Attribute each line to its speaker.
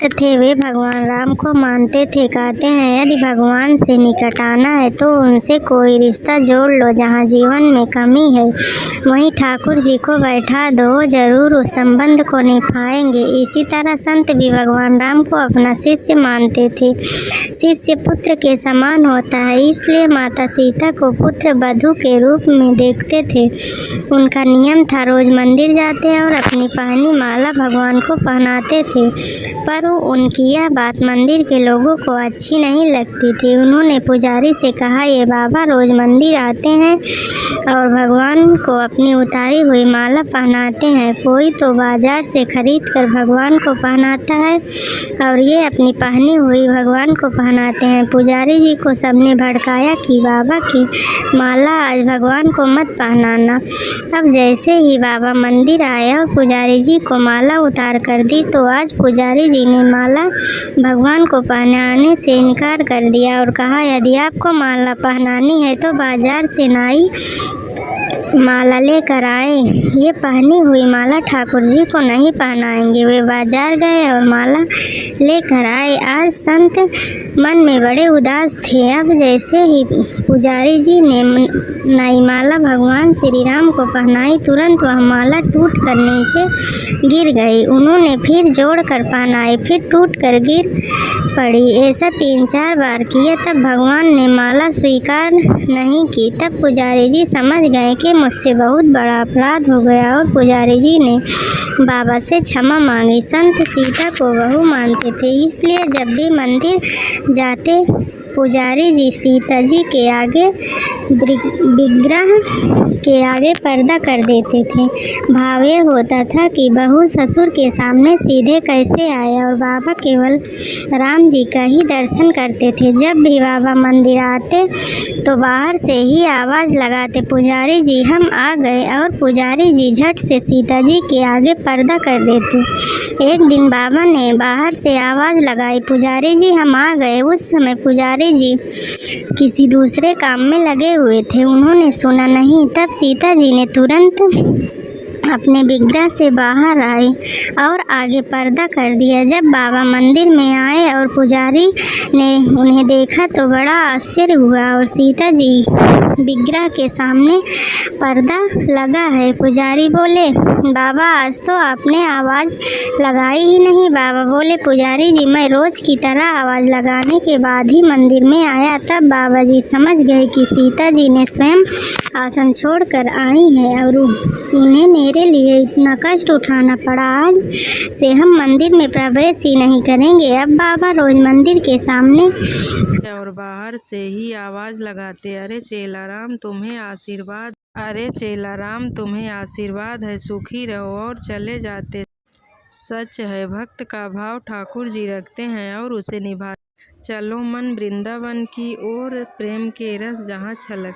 Speaker 1: भक्त थे, वे भगवान राम को मानते थे। कहते हैं यदि भगवान से निकट आना है तो उनसे कोई रिश्ता जोड़ लो। जहाँ जीवन में कमी है वहीं ठाकुर जी को बैठा दो, वो जरूर उस संबंध को निभाएंगे। इसी तरह संत भी भगवान राम को अपना शिष्य मानते थे। शिष्य पुत्र के समान होता है, इसलिए माता सीता को पुत्र वधू के रूप में देखते थे। उनका नियम था रोज मंदिर जाते और अपनी पहनी माला भगवान को पहनाते थे। पर उनकी यह बात मंदिर के लोगों को अच्छी नहीं लगती थी। उन्होंने पुजारी से कहा, ये बाबा रोज मंदिर आते हैं और भगवान को अपनी उतारी हुई माला पहनाते हैं। कोई तो बाजार से खरीद कर भगवान को पहनाता है और ये अपनी पहनी हुई भगवान को पहनाते हैं। पुजारी जी को सबने भड़काया कि बाबा की माला आज भगवान को मत पहनाना। अब जैसे ही बाबा मंदिर आए और पुजारी जी को माला उतार कर दी तो आज पुजारी जी ने माला भगवान को पहनाने से इनकार कर दिया और कहा, यदि आपको माला पहनानी है तो बाजार से नाई माला लेकर आए। ये पहनी हुई माला ठाकुर जी को नहीं पहनाएंगे। वे बाजार गए और माला लेकर आए। आज संत मन में बड़े उदास थे। अब जैसे ही पुजारी जी ने नई माला भगवान श्री राम को पहनाई, तुरंत वह माला टूट कर नीचे गिर गई। उन्होंने फिर जोड़ कर पहनाई, फिर टूट कर गिर पड़ी। ऐसा 3-4 बार किया, तब भगवान ने माला स्वीकार नहीं की। तब पुजारी जी समझ गए कि मुझसे बहुत बड़ा अपराध हो गया और पुजारी जी ने बाबा से क्षमा मांगी। संत सीता को बहू मानते थे, इसलिए जब भी मंदिर जाते पुजारी जी सीता जी के आगे विग्रह के आगे पर्दा कर देते थे। भाव ये होता था कि बहू ससुर के सामने सीधे कैसे आए और बाबा केवल राम जी का ही दर्शन करते थे। जब भी बाबा मंदिर आते तो बाहर से ही आवाज़ लगाते, पुजारी जी हम आ गए, और पुजारी जी झट से सीता जी के आगे पर्दा कर देते। एक दिन बाबा ने बाहर से आवाज़ लगाई, पुजारी जी हम आ गए। उस समय पुजारी जी किसी दूसरे काम में लगे हुए थे, उन्होंने सुना नहीं। तब सीता जी ने तुरंत अपने विग्रह से बाहर आए और आगे पर्दा कर दिया। जब बाबा मंदिर में आए और पुजारी ने उन्हें देखा तो बड़ा आश्चर्य हुआ और सीता जी विग्रह के सामने पर्दा लगा है। पुजारी बोले, बाबा आज तो आपने आवाज़ लगाई ही नहीं। बाबा बोले, पुजारी जी मैं रोज़ की तरह आवाज़ लगाने के बाद ही मंदिर में आया। तब बाबा जी समझ गए कि सीता जी ने स्वयं आसन छोड़कर आई हैं और उन्हें मेरे लिए इतना कष्ट उठाना पड़ा। आज से हम मंदिर में प्रवेश ही नहीं करेंगे। अब बाबा रोज मंदिर के सामने
Speaker 2: और बाहर से ही आवाज़ लगाते, अरे चेला राम तुम्हें आशीर्वाद, अरे चेला राम तुम्हें आशीर्वाद है, सुखी रहो, और चले जाते। सच है, भक्त का भाव ठाकुर जी रखते हैं और उसे निभाते। चलो मन वृंदावन की ओर, प्रेम के रस जहाँ छलक।